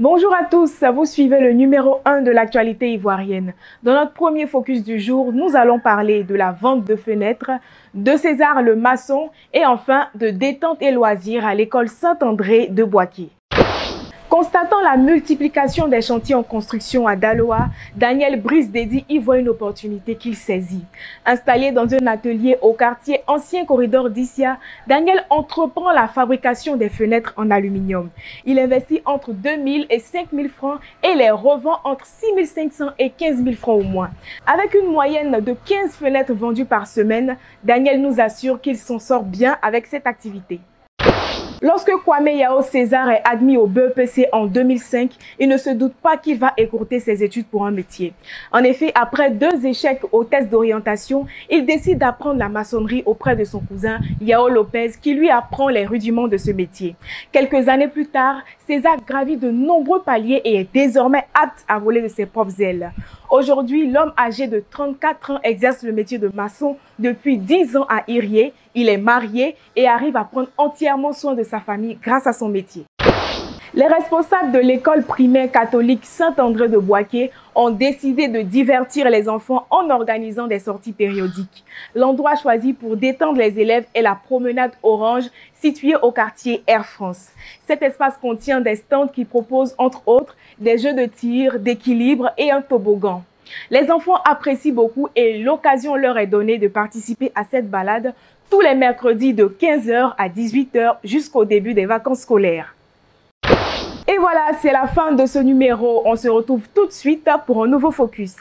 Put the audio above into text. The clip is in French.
Bonjour à tous, vous suivez le numéro 1 de l'actualité ivoirienne. Dans notre premier focus du jour, nous allons parler de la vente de fenêtres, de César le maçon et enfin de détente et loisirs à l'école Saint-André de Boaké. Constatant la multiplication des chantiers en construction à Daloa, Daniel Brice-Dédi y voit une opportunité qu'il saisit. Installé dans un atelier au quartier Ancien Corridor d'Issia, Daniel entreprend la fabrication des fenêtres en aluminium. Il investit entre 2 000 et 5 000 francs et les revend entre 6 500 et 15 000 francs au mois. Avec une moyenne de 15 fenêtres vendues par semaine, Daniel nous assure qu'il s'en sort bien avec cette activité. Lorsque Kwame Yao César est admis au BEPC en 2005, il ne se doute pas qu'il va écourter ses études pour un métier. En effet, après 2 échecs au test d'orientation, il décide d'apprendre la maçonnerie auprès de son cousin Yao Lopez qui lui apprend les rudiments de ce métier. Quelques années plus tard, César gravit de nombreux paliers et est désormais apte à voler de ses propres ailes. Aujourd'hui, l'homme âgé de 34 ans exerce le métier de maçon depuis 10 ans à Irié. Il est marié et arrive à prendre entièrement soin de sa famille grâce à son métier. Les responsables de l'école primaire catholique Saint-André de Boaké ont décidé de divertir les enfants en organisant des sorties périodiques. L'endroit choisi pour détendre les élèves est la promenade Orange, située au quartier Air France. Cet espace contient des stands qui proposent entre autres des jeux de tir, d'équilibre et un toboggan. Les enfants apprécient beaucoup et l'occasion leur est donnée de participer à cette balade tous les mercredis de 15 h à 18 h jusqu'au début des vacances scolaires. Et voilà, c'est la fin de ce numéro. On se retrouve tout de suite pour un nouveau focus.